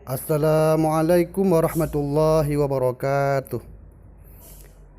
Assalamualaikum warahmatullahi wabarakatuh.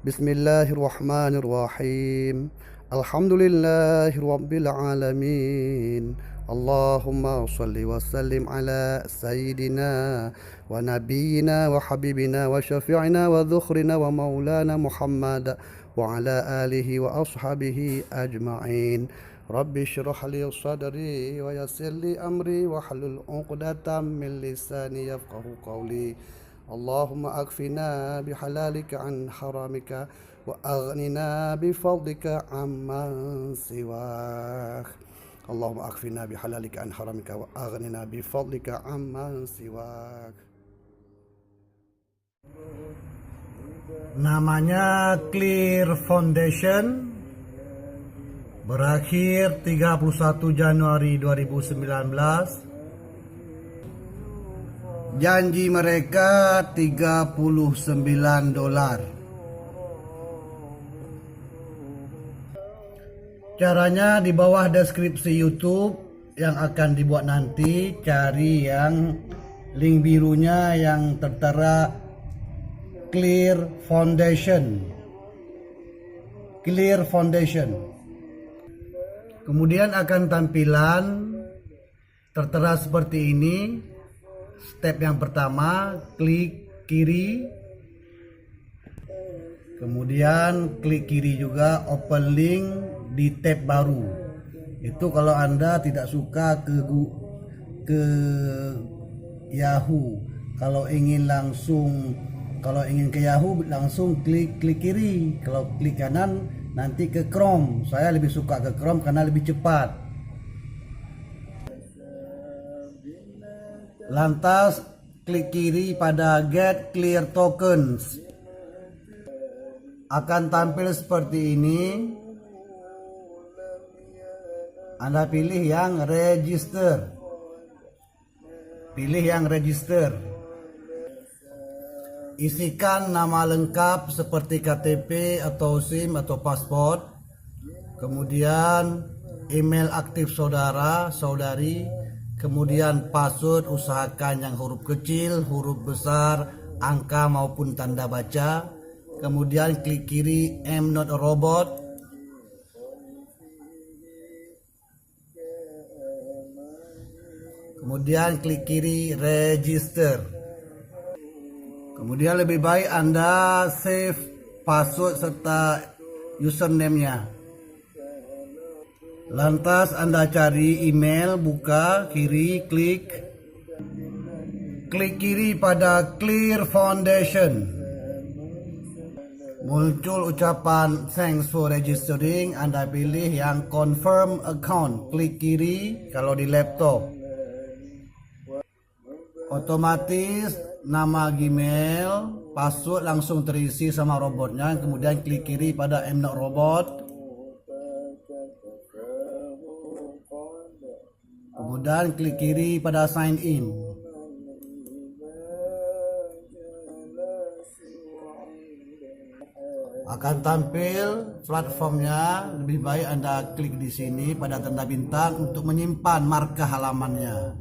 Bismillahirrahmanirrahim. Alhamdulillahi rabbil alamin. Allahumma salli wa sallim ala sayyidina wa nabiyyina wa habibina wa syafi'ina wa dhukhrina wa maulana Muhammad wa ala alihi wa ashabihi ajma'in. Rabbi syrah li sadri wa yassir li amri wa hlul 'uqdatam min lisani yafqahu qawli. Allahumma akfina bihalalika an haramika wa aghnina bifadlika amman siwak. Allahumma akfina bihalalika an haramika wa aghnina bifadlika amman siwak. Namanya Clear Foundation, berakhir 31 Januari 2019. Janji mereka $39. Caranya di bawah deskripsi YouTube yang akan dibuat nanti, cari yang link birunya yang tertera Clear Foundation. Clear Foundation. Kemudian akan tampilan tertera seperti ini. Step yang pertama, klik kiri. Kemudian klik kiri juga open link di tab baru. Itu kalau Anda tidak suka ke Yahoo. Kalau ingin ke Yahoo langsung klik kiri. Kalau klik kanan nanti ke Chrome. Saya lebih suka ke Chrome karena lebih cepat. Lantas klik kiri pada Get Clear Tokens. Akan tampil seperti ini. Anda pilih yang register. Pilih yang register. Isikan nama lengkap seperti KTP atau SIM atau paspor. Kemudian email aktif saudara, saudari. Kemudian password, usahakan yang huruf kecil, huruf besar, angka maupun tanda baca. Kemudian klik kiri I'm not a robot. Kemudian klik kiri register. Kemudian lebih baik Anda save password serta username-nya. Lantas Anda cari email, buka kiri, klik kiri pada Clear Foundation. Muncul ucapan thanks for registering. Anda pilih yang confirm account, klik kiri kalau di laptop. Otomatis nama Gmail, password langsung terisi sama robotnya. Kemudian klik kiri pada I'm not robot. Kemudian klik kiri pada sign in. Akan tampil platformnya. Lebih baik Anda klik di sini pada tanda bintang untuk menyimpan markah halamannya.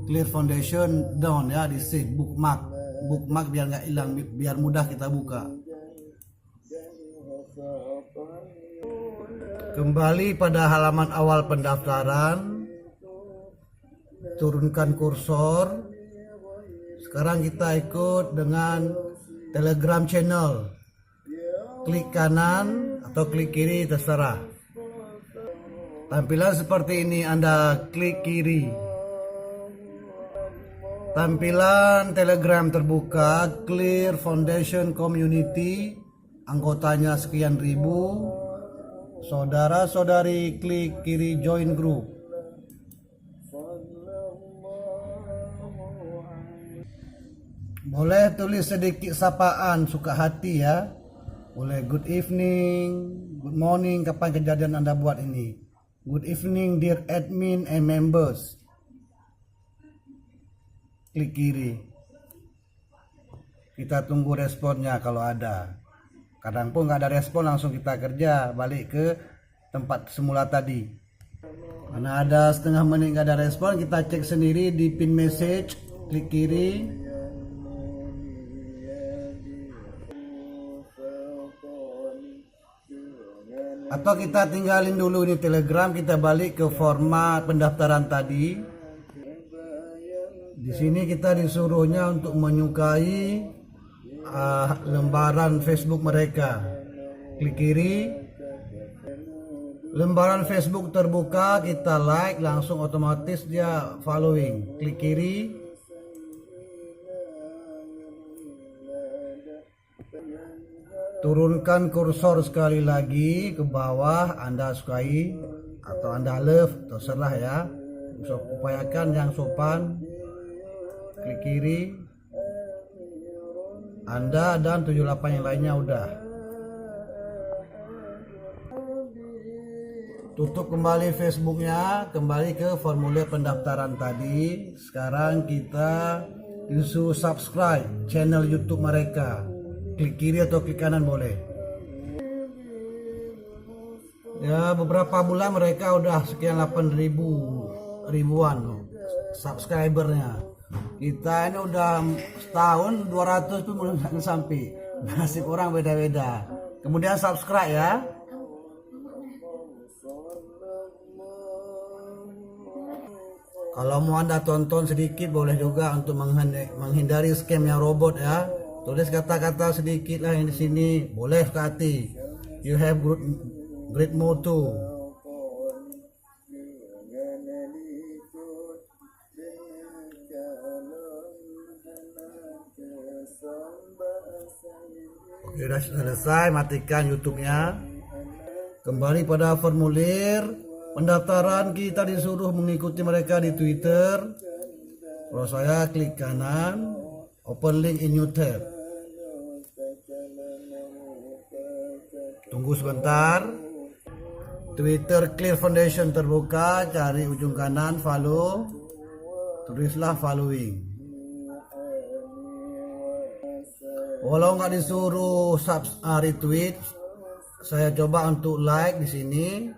Clear Foundation down ya, di save bookmark biar nggak hilang, biar mudah kita buka. Kembali pada halaman awal pendaftaran, turunkan kursor. Sekarang kita ikut dengan Telegram channel. Klik kanan atau klik kiri terserah. Tampilan seperti ini, Anda klik kiri. Tampilan Telegram terbuka, Clear Foundation Community, anggotanya sekian ribu. Saudara-saudari klik kiri join group. Boleh tulis sedikit sapaan suka hati ya. Boleh good evening, good morning, kapan kejadian Anda buat ini. Good evening dear admin and members. Klik kiri. Kita tunggu responnya kalau ada. Kadang pun nggak ada respon, langsung kita kerja balik ke tempat semula tadi. Karena ada setengah menit nggak ada respon, kita cek sendiri di pin message. klik kiri. Atau kita tinggalin dulu ini Telegram, kita balik ke format pendaftaran tadi. Di sini kita disuruhnya untuk menyukai lembaran Facebook mereka. Klik kiri. Lembaran Facebook terbuka, kita like, langsung otomatis dia following. Klik kiri. Turunkan kursor sekali lagi ke bawah, Anda sukai atau Anda love, terserah ya. Upayakan yang sopan. Klik kiri. Anda dan 78 yang lainnya udah. Tutup kembali Facebooknya, kembali ke formulir pendaftaran tadi. Sekarang kita disuruh subscribe channel YouTube mereka. Klik kiri atau klik kanan boleh. Ya, beberapa bulan mereka udah sekian 8.000-ribuan loh subscribernya. Kita ini udah setahun 200 pun belum sampai. Nasib orang beda-beda. Kemudian subscribe ya. Kalau mau Anda tonton sedikit boleh juga untuk menghindari scam yang robot ya. Tulis kata-kata sedikit lah yang di sini. Boleh sekali. You have great motto. Oke, sudah selesai, matikan YouTube-nya. Kembali pada formulir pendaftaran, kita disuruh mengikuti mereka di Twitter. Kalau saya klik kanan, open link in new tab. Tunggu sebentar. Twitter Clear Foundation terbuka, cari ujung kanan follow. Tulislah following. Walau nggak disuruh retweet, saya coba untuk like di sini.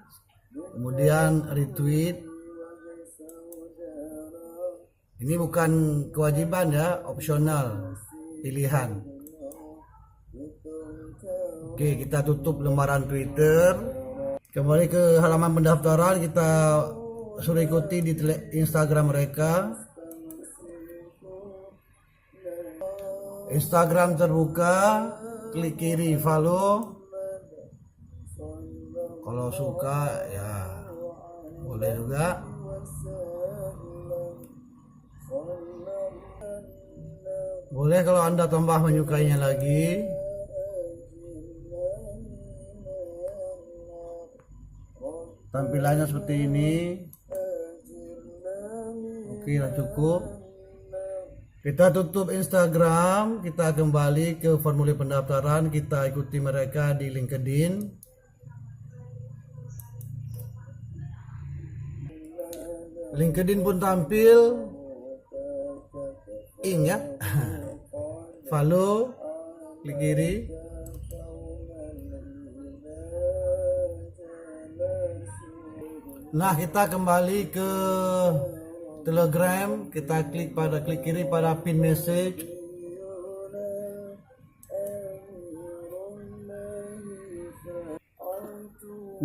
Kemudian retweet. Ini bukan kewajiban ya, opsional, pilihan. Oke, kita tutup lembaran Twitter. Kembali ke halaman pendaftaran, kita suruh ikuti di Instagram mereka. Instagram terbuka, klik kiri follow. Kalau suka ya boleh juga. Boleh kalau Anda tambah menyukainya lagi. Tampilannya seperti ini. Oke, lah cukup. Kita tutup Instagram, kita kembali ke formulir pendaftaran, kita ikuti mereka di LinkedIn. LinkedIn pun tampil, ya. Follow, klik kiri. Nah, kita kembali ke Telegram, kita klik kiri pada pin message.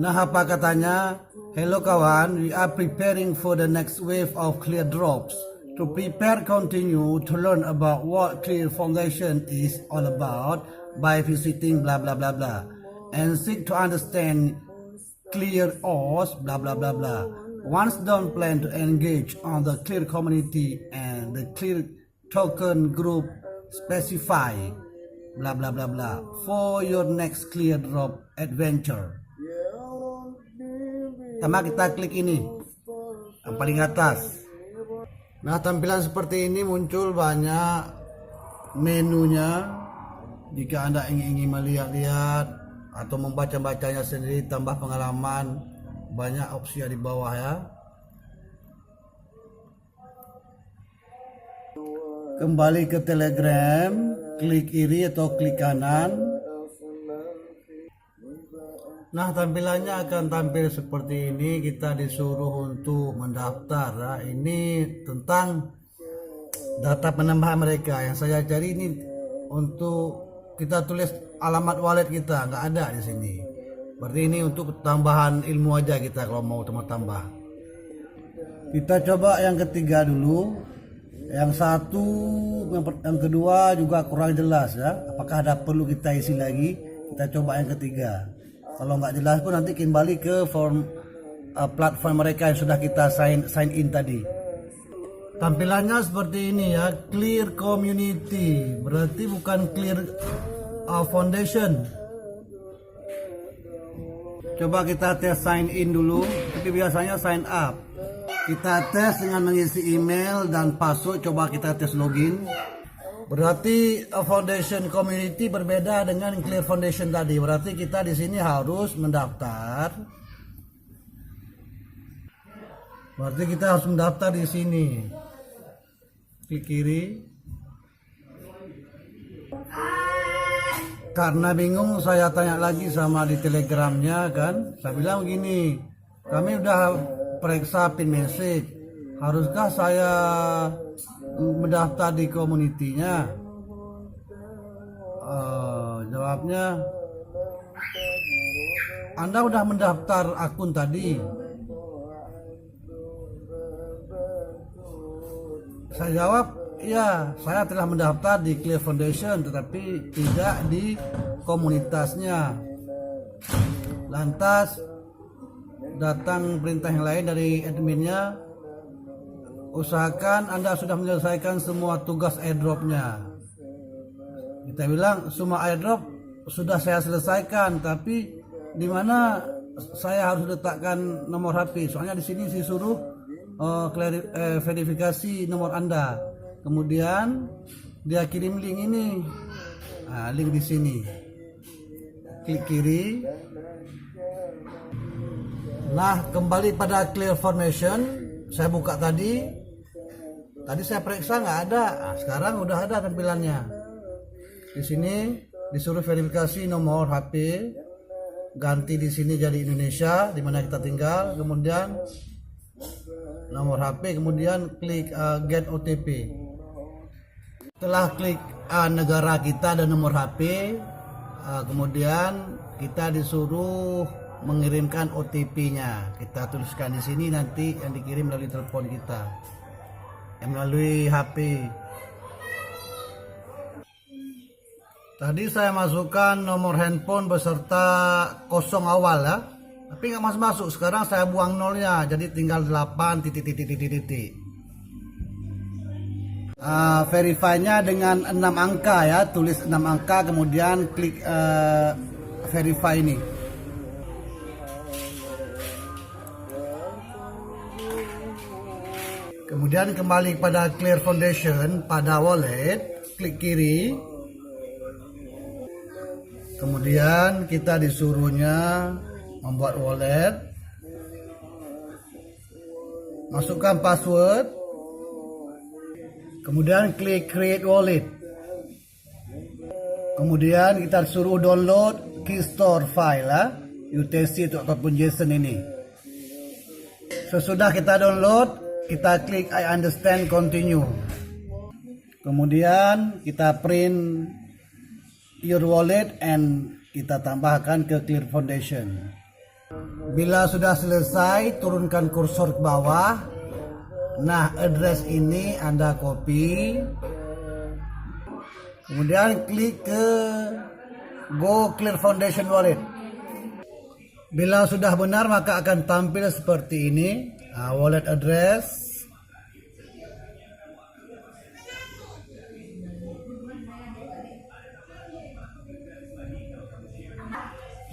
Nah, apa katanya? Hello kawan, we are preparing for the next wave of clear drops. To prepare, continue to learn about what Clear Foundation is all about by visiting blah blah blah blah, and seek to understand Clear OS blah blah blah blah. Once done, plan to engage on the Clear community and the Clear token group specify blah blah blah blah for your next Clear drop adventure. Pertama kita klik ini yang paling atas. Nah, tampilan seperti ini muncul banyak menunya. Jika Anda ingin melihat-lihat atau membaca-bacanya sendiri, tambah pengalaman, banyak opsi di bawah ya. Kembali ke Telegram, klik kiri atau klik kanan. Nah, tampilannya akan tampil seperti ini. Kita disuruh untuk mendaftar. Nah, ini tentang data penambahan mereka. Yang saya cari ini untuk kita tulis alamat wallet kita, nggak ada di sini. Berarti ini untuk tambahan ilmu aja kita kalau mau tambah. Kita coba yang ketiga dulu. Yang satu, yang kedua juga kurang jelas ya. Apakah ada perlu kita isi lagi? Kita coba yang ketiga. Kalau nggak jelas pun nanti kembali ke form platform mereka yang sudah kita sign in tadi. Tampilannya seperti ini ya, clear community. Berarti bukan clear foundation. Coba kita tes sign in dulu, tapi biasanya sign up. Kita tes dengan mengisi email dan password. Coba kita tes login. Berarti foundation community berbeda dengan clear foundation tadi. Berarti kita di sini harus mendaftar. Berarti kita harus mendaftar di sini. Klik kiri. Karena bingung saya tanya lagi sama di telegramnya kan. Saya bilang begini, kami udah periksa pin message. Haruskah saya mendaftar di komunitinya? Jawabnya, Anda udah mendaftar akun tadi. Saya jawab, ya, saya telah mendaftar di Clear Foundation tetapi tidak di komunitasnya. Lantas datang perintah yang lain dari adminnya, usahakan Anda sudah menyelesaikan semua tugas airdropnya. Kita bilang semua airdrop sudah saya selesaikan, tapi di mana saya harus letakkan nomor HP? Soalnya di sini disuruh verifikasi nomor Anda. Kemudian dia kirim link ini. Nah, link di sini. Klik kiri. Nah, kembali pada Clear Formation. Saya buka tadi. Tadi saya periksa nggak ada. Nah, sekarang udah ada tampilannya. Di sini disuruh verifikasi nomor HP. Ganti di sini jadi Indonesia, di mana kita tinggal. Kemudian nomor HP, kemudian klik get OTP. Setelah klik negara kita dan nomor HP, kemudian kita disuruh mengirimkan OTP-nya. Kita tuliskan di sini, nanti yang dikirim melalui telepon kita, melalui HP. Tadi saya masukkan nomor handphone beserta kosong awal ya, tapi nggak masuk. Sekarang saya buang nolnya, jadi tinggal 8 titik. Verify-nya dengan 6 angka ya, tulis 6 angka, kemudian klik verify ini. Kemudian kembali pada Clear Foundation, pada wallet, klik kiri. Kemudian kita disuruhnya membuat wallet, masukkan password, kemudian klik create wallet. Kemudian kita disuruh download keystore file ya, UTC ataupun JSON ini. Sesudah kita download, kita klik I understand, continue. Kemudian kita print your wallet and kita tambahkan ke Clear Foundation. Bila sudah selesai, turunkan kursor ke bawah. Nah, address ini Anda copy. Kemudian klik ke Go Clear Foundation Wallet. Bila sudah benar, maka akan tampil seperti ini. Wallet address.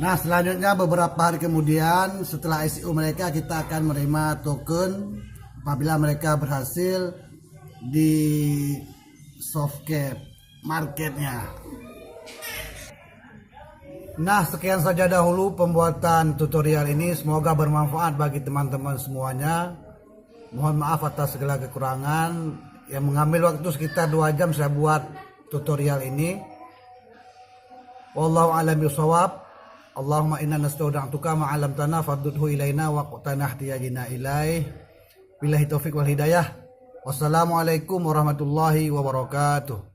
Nah, selanjutnya beberapa hari kemudian setelah ICO mereka, kita akan menerima token apabila mereka berhasil di softcap marketnya. Nah, sekian saja dahulu pembuatan tutorial ini. Semoga bermanfaat bagi teman-teman semuanya. Mohon maaf atas segala kekurangan. Yang mengambil waktu sekitar 2 jam saya buat tutorial ini. Wallahu a'lam bishawab. Allahumma inna nastaudi'uka ma 'allamtana faddudhu ilaina wa qutana ihtiyajina ilaih. Billahi taufiq wal hidayah. Wassalamualaikum warahmatullahi wabarakatuh.